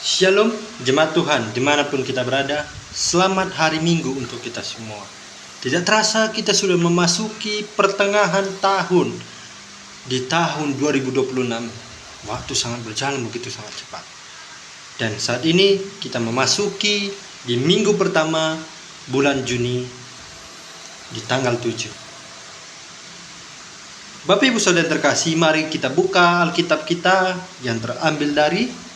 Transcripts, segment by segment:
Shalom, jemaat Tuhan, dimanapun kita berada, selamat hari Minggu untuk kita semua. Tidak terasa kita sudah memasuki pertengahan tahun, di tahun 2026. Waktu sangat berjalan begitu sangat cepat. Dan saat ini kita memasuki di minggu pertama bulan Juni, di tanggal 7. Bapak Ibu Saudara terkasih, mari kita buka Alkitab kita yang terambil dari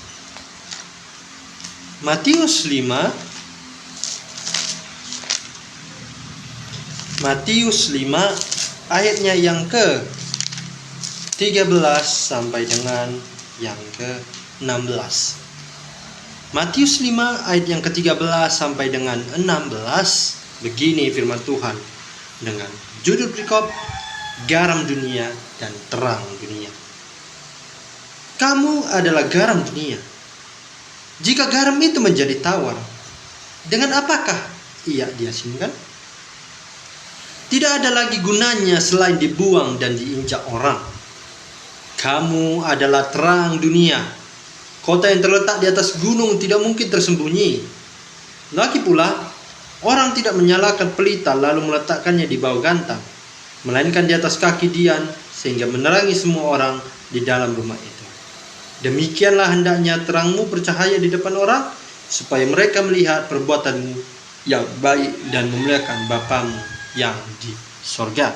Matius 5 ayatnya yang ke 13 sampai dengan yang ke 16. Matius 5 ayat yang ke-13 sampai dengan 16, begini firman Tuhan dengan judul perikop garam dunia dan terang dunia. Kamu adalah garam dunia. Jika garam itu menjadi tawar, dengan apakah ia diasinkan? Tidak ada lagi gunanya selain dibuang dan diinjak orang. Kamu adalah terang dunia. Kota yang terletak di atas gunung tidak mungkin tersembunyi. Lagi pula, orang tidak menyalakan pelita lalu meletakkannya di bawah gantang, melainkan di atas kaki dian sehingga menerangi semua orang di dalam rumah itu. Demikianlah hendaknya terangmu bercahaya di depan orang, supaya mereka melihat perbuatanmu yang baik dan memuliakan Bapamu yang di sorga.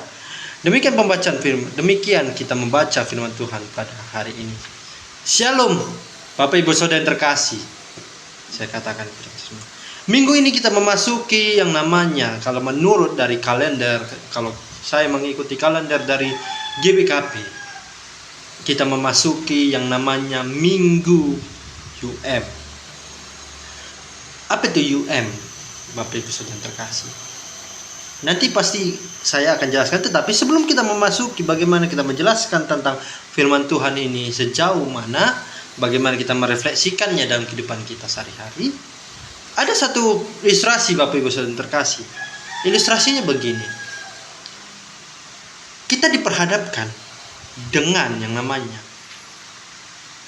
Demikian pembacaan firman. Demikian kita membaca firman Tuhan pada hari ini. Shalom, Bapak Ibu Saudara yang terkasih. Saya katakan kepada semua. Minggu ini kita memasuki yang namanya, kalau menurut dari kalender, kalau saya mengikuti kalender dari GBKP, kita memasuki yang namanya Minggu UM. Apa itu UM, Bapak Ibu Saudara terkasih? Nanti pasti saya akan jelaskan, tetapi sebelum kita memasuki bagaimana kita menjelaskan tentang firman Tuhan ini sejauh mana, bagaimana kita merefleksikannya dalam kehidupan kita sehari-hari, ada satu ilustrasi Bapak Ibu Saudara terkasih. Ilustrasinya begini. Kita diperhadapkan dengan yang namanya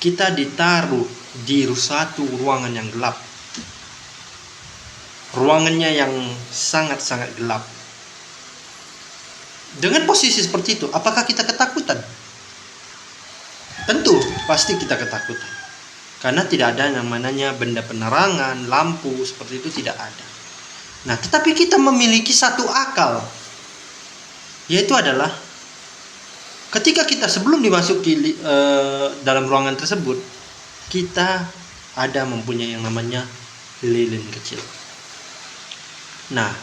kita ditaruh di satu ruangan yang gelap. Ruangannya yang sangat-sangat gelap. Dengan posisi seperti itu, apakah kita ketakutan? Tentu, pasti kita ketakutan. Karena tidak ada yang namanya benda penerangan, lampu, seperti itu tidak ada. Nah, tetapi kita memiliki satu akal. Yaitu adalah ketika kita sebelum dimasuki dalam ruangan tersebut, kita ada mempunyai yang namanya lilin kecil. Nah,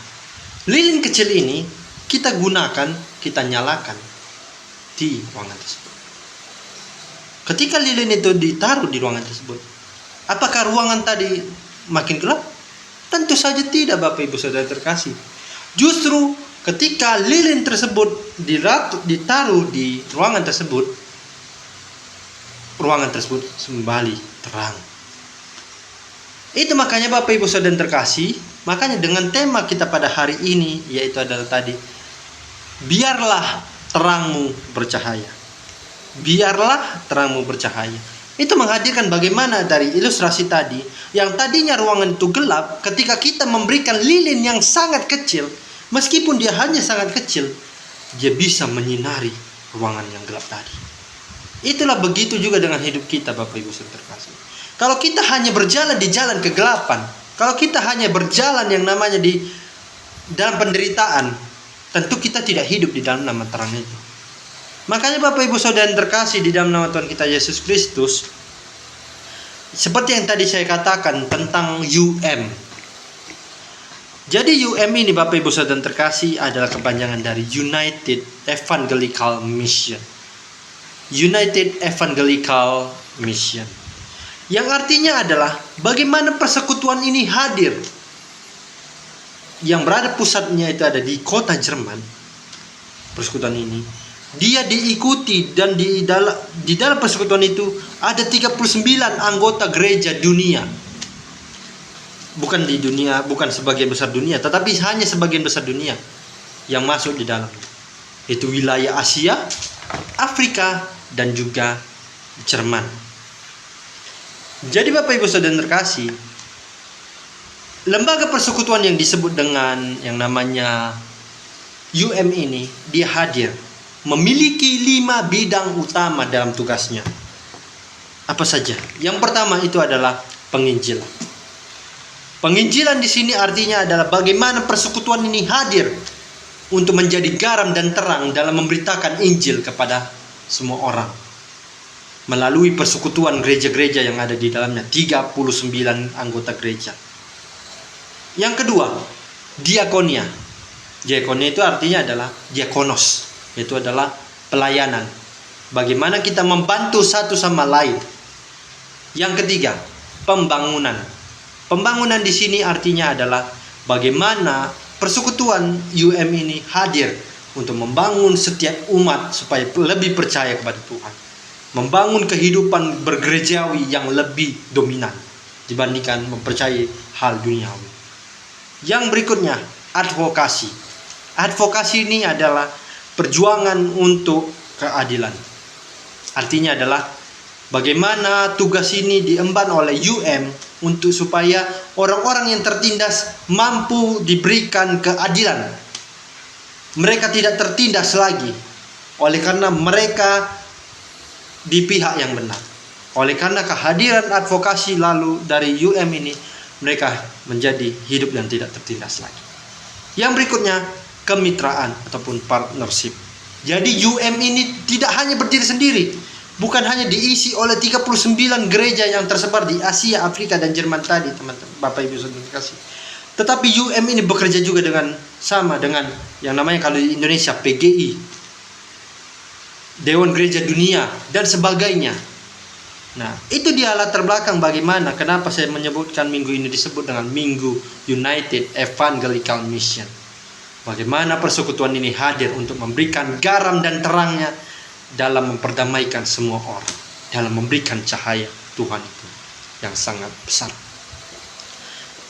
lilin kecil ini kita gunakan, kita nyalakan di ruangan tersebut. Ketika lilin itu ditaruh di ruangan tersebut, apakah ruangan tadi makin gelap? Tentu saja tidak, Bapak Ibu Saudara terkasih. Justru ketika lilin tersebut ditaruh di ruangan tersebut kembali terang. Itu makanya Bapak Ibu Saudara terkasih, makanya dengan tema kita pada hari ini yaitu adalah tadi, biarlah terangmu bercahaya. Biarlah terangmu bercahaya. Itu menghadirkan bagaimana dari ilustrasi tadi, yang tadinya ruangan itu gelap, ketika kita memberikan lilin yang sangat kecil, meskipun dia hanya sangat kecil, dia bisa menyinari ruangan yang gelap tadi. Itulah begitu juga dengan hidup kita, Bapak Ibu Saudara terkasih. Kalau kita hanya berjalan di jalan kegelapan, kalau kita hanya berjalan yang namanya di dalam penderitaan, tentu kita tidak hidup di dalam nama terang itu. Makanya Bapak Ibu Saudara terkasih di dalam nama Tuhan kita Yesus Kristus, seperti yang tadi saya katakan tentang UM. Jadi UM ini Bapak Ibu Saudara terkasih adalah kepanjangan dari United Evangelical Mission. United Evangelical Mission. Yang artinya adalah bagaimana persekutuan ini hadir. Yang berada pusatnya itu ada di kota Jerman. Persekutuan ini dia diikuti dan di dalam persekutuan itu ada 39 anggota gereja dunia. Bukan di dunia, bukan sebagian besar dunia, tetapi hanya sebagian besar dunia yang masuk di dalam. Itu wilayah Asia, Afrika, dan juga Jerman. Jadi Bapak Ibu Saudara terkasih, lembaga persekutuan yang disebut dengan yang namanya UM ini, dia hadir memiliki 5 bidang utama dalam tugasnya. Apa saja? Yang pertama itu adalah penginjilan. Penginjilan di sini artinya adalah bagaimana persekutuan ini hadir untuk menjadi garam dan terang dalam memberitakan Injil kepada semua orang melalui persekutuan gereja-gereja yang ada di dalamnya, 39 anggota gereja. Yang kedua, diakonia. Diakonia itu artinya adalah diakonos, yaitu adalah pelayanan. Bagaimana kita membantu satu sama lain. Yang ketiga, pembangunan. Pembangunan di sini artinya adalah bagaimana persekutuan UM ini hadir untuk membangun setiap umat supaya lebih percaya kepada Tuhan. Membangun kehidupan bergerejawi yang lebih dominan dibandingkan mempercayai hal duniawi. Yang berikutnya, advokasi. Advokasi ini adalah perjuangan untuk keadilan. Artinya adalah bagaimana tugas ini diemban oleh UM untuk supaya orang-orang yang tertindas mampu diberikan keadilan. Mereka tidak tertindas lagi oleh karena mereka di pihak yang benar. Oleh karena kehadiran advokasi lalu dari UM ini, mereka menjadi hidup dan tidak tertindas lagi. Yang berikutnya, kemitraan ataupun partnership. Jadi UM ini tidak hanya berdiri sendiri, bukan hanya diisi oleh 39 gereja yang tersebar di Asia, Afrika, dan Jerman tadi, teman-teman, Bapak Ibu Saudara kasih. Tetapi UM ini bekerja juga dengan yang namanya kalau di Indonesia PGI, Dewan Gereja Dunia, dan sebagainya. Nah, itu dia latar belakang bagaimana kenapa saya menyebutkan minggu ini disebut dengan Minggu United Evangelical Mission. Bagaimana persekutuan ini hadir untuk memberikan garam dan terangnya dalam memperdamaikan semua orang, dalam memberikan cahaya Tuhan itu yang sangat besar.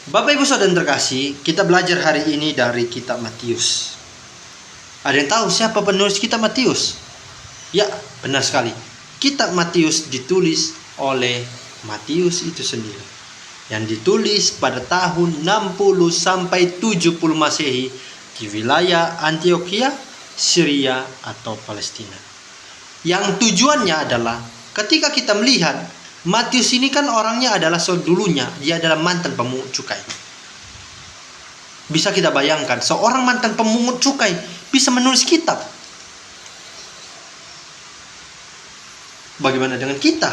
Bapak Ibu Saudara terkasih, kita belajar hari ini dari kitab Matius. Ada yang tahu siapa penulis kitab Matius? Ya, benar sekali. Kitab Matius ditulis oleh Matius itu sendiri, yang ditulis pada tahun 60 sampai 70 Masehi di wilayah Antioquia, Syria atau Palestina. Yang tujuannya adalah ketika kita melihat Matius ini kan orangnya adalah dulunya dia adalah mantan pemungut cukai. Bisa kita bayangkan seorang mantan pemungut cukai bisa menulis kitab. Bagaimana dengan kita?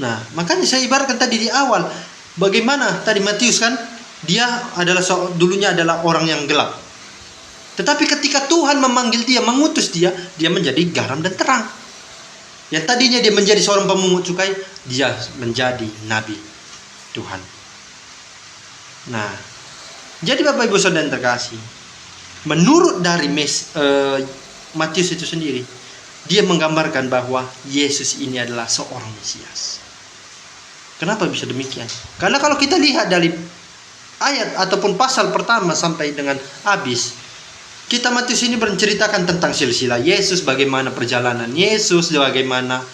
Nah, makanya saya ibaratkan tadi di awal, bagaimana tadi Matius kan, dia adalah dulunya adalah orang yang gelap. Tetapi ketika Tuhan memanggil dia, mengutus dia, dia menjadi garam dan terang. Yang tadinya dia menjadi seorang pemungut cukai, dia menjadi nabi Tuhan. Nah, jadi Bapak Ibu Saudara terkasih, menurut dari Matius itu sendiri, dia menggambarkan bahwa Yesus ini adalah seorang Mesias. Kenapa bisa demikian? Karena kalau kita lihat dari ayat ataupun pasal pertama sampai dengan habis, kitab Matius ini menceritakan tentang silsilah Yesus, bagaimana perjalanan Yesus, bagaimana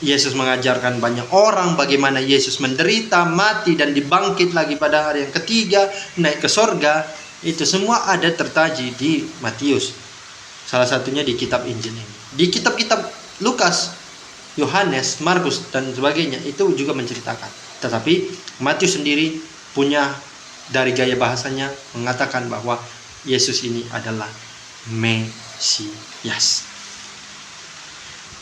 Yesus mengajarkan banyak orang, bagaimana Yesus menderita, mati, dan dibangkit lagi pada hari yang ketiga, naik ke sorga. Itu semua ada tertaji di Matius. Salah satunya di kitab Injil ini. Di kitab-kitab Lukas, Yohanes, Markus, dan sebagainya itu juga menceritakan. Tetapi Matius sendiri punya dari gaya bahasanya mengatakan bahwa Yesus ini adalah Mesias.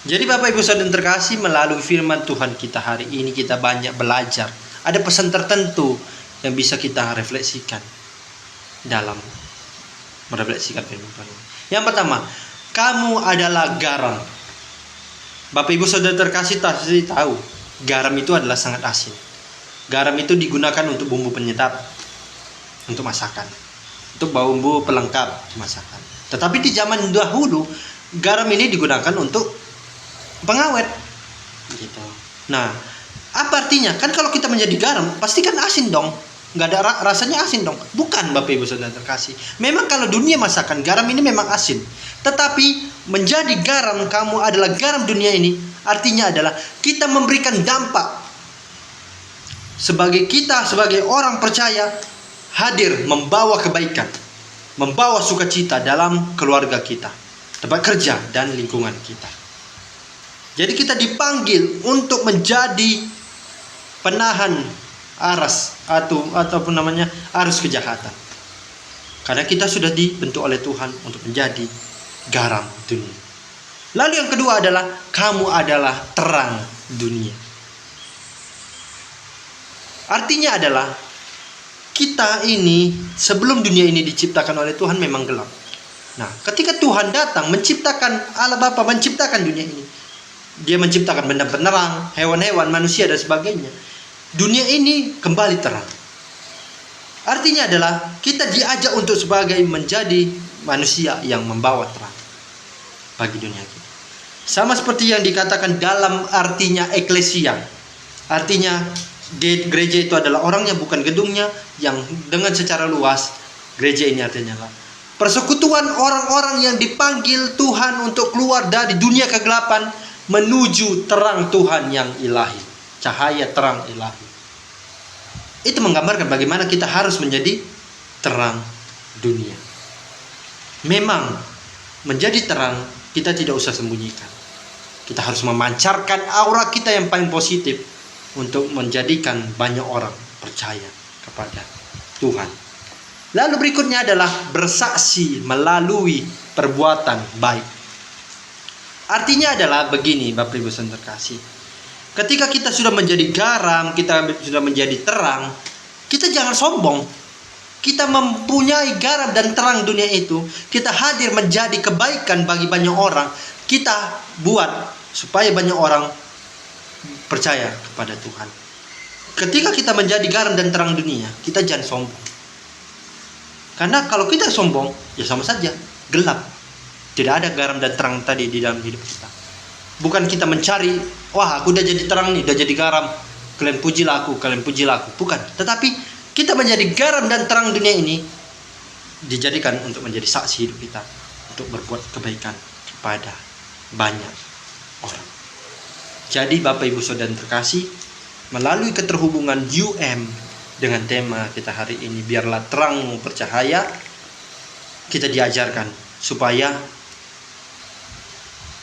Jadi Bapak Ibu Saudara terkasih, melalui firman Tuhan kita hari ini kita banyak belajar. Ada pesan tertentu yang bisa kita refleksikan dalam merefleksikan firman Tuhan ini. Yang pertama, kamu adalah garam. Bapak Ibu Saudara terkasih pasti tahu, garam itu adalah sangat asin. Garam itu digunakan untuk bumbu penyedap, untuk masakan, untuk bumbu pelengkap masakan. Tetapi di zaman dahulu, garam ini digunakan untuk pengawet. Gitu. Nah, apa artinya? Kan kalau kita menjadi garam, pasti kan asin dong. Nggak ada rasanya asin dong. Bukan Bapak Ibu Saudara terkasih. Memang kalau dunia masakan, garam ini memang asin. Tetapi menjadi garam, kamu adalah garam dunia ini, Artinya adalah kita memberikan dampak. Sebagai orang percaya, hadir membawa kebaikan, membawa sukacita dalam keluarga kita, tempat kerja, dan lingkungan kita. Jadi kita dipanggil untuk menjadi penahan arus kejahatan. Karena kita sudah dibentuk oleh Tuhan untuk menjadi garam dunia. Lalu yang kedua adalah kamu adalah terang dunia. Artinya adalah kita ini sebelum dunia ini diciptakan oleh Tuhan memang gelap. Nah, ketika Tuhan datang menciptakan, Allah Bapa menciptakan dunia ini, Dia menciptakan benda penerang, hewan-hewan, manusia dan sebagainya. Dunia ini kembali terang. Artinya adalah kita diajak untuk sebagai menjadi manusia yang membawa terang bagi dunia kita. Sama seperti yang dikatakan dalam artinya eklesia. Artinya gereja itu adalah orangnya, bukan gedungnya, yang dengan secara luas gereja ini artinya lah persekutuan orang-orang yang dipanggil Tuhan untuk keluar dari dunia kegelapan menuju terang Tuhan yang ilahi, cahaya terang ilahi. Itu menggambarkan bagaimana kita harus menjadi terang dunia. Memang menjadi terang kita tidak usah sembunyikan. Kita harus memancarkan aura kita yang paling positif untuk menjadikan banyak orang percaya kepada Tuhan. Lalu berikutnya adalah bersaksi melalui perbuatan baik. Artinya adalah begini, Bapak Ibu saudara terkasih. Ketika kita sudah menjadi garam, kita sudah menjadi terang, kita jangan sombong. Kita mempunyai garam dan terang dunia itu, kita hadir menjadi kebaikan bagi banyak orang. Kita buat supaya banyak orang percaya kepada Tuhan. Ketika kita menjadi garam dan terang dunia, kita jangan sombong. Karena kalau kita sombong, ya sama saja gelap. Tidak ada garam dan terang tadi di dalam hidup kita. Bukan kita mencari, wah aku udah jadi terang nih, udah jadi garam, kalian pujilah aku. Bukan. Tetapi kita menjadi garam dan terang dunia ini dijadikan untuk menjadi saksi hidup kita, untuk berbuat kebaikan kepada banyak orang. Jadi Bapak Ibu Saudara terkasih, melalui keterhubungan dengan tema kita hari ini, biarlah terangmu bercahaya, kita diajarkan supaya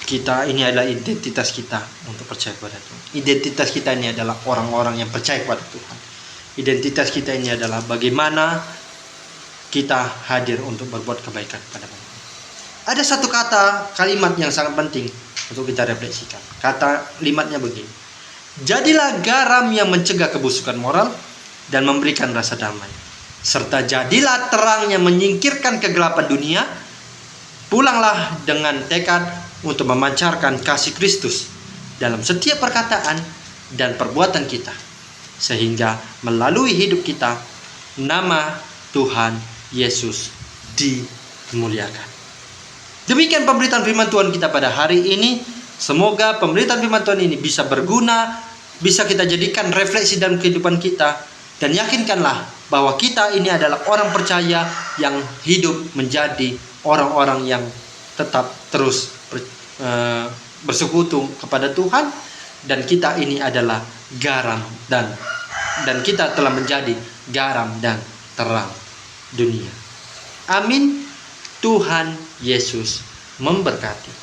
kita ini adalah identitas kita untuk percaya kepada Tuhan. Identitas kita ini adalah orang-orang yang percaya kepada Tuhan. Identitas kita ini adalah bagaimana kita hadir untuk berbuat kebaikan kepada orang. Ada satu kalimat yang sangat penting untuk kita refleksikan. Kalimatnya begini: jadilah garam yang mencegah kebusukan moral dan memberikan rasa damai, serta jadilah terang yang menyingkirkan kegelapan dunia. Pulanglah dengan tekad untuk memancarkan kasih Kristus dalam setiap perkataan dan perbuatan kita, sehingga melalui hidup kita nama Tuhan Yesus dimuliakan. Demikian pemberitaan firman Tuhan kita pada hari ini. Semoga pemberitaan firman Tuhan ini bisa berguna, bisa kita jadikan refleksi dalam kehidupan kita, dan yakinkanlah bahwa kita ini adalah orang percaya yang hidup menjadi orang-orang yang tetap terus bersekutu kepada Tuhan, dan kita ini adalah garam dan kita telah menjadi garam dan terang dunia. Amin. Tuhan Yesus memberkati.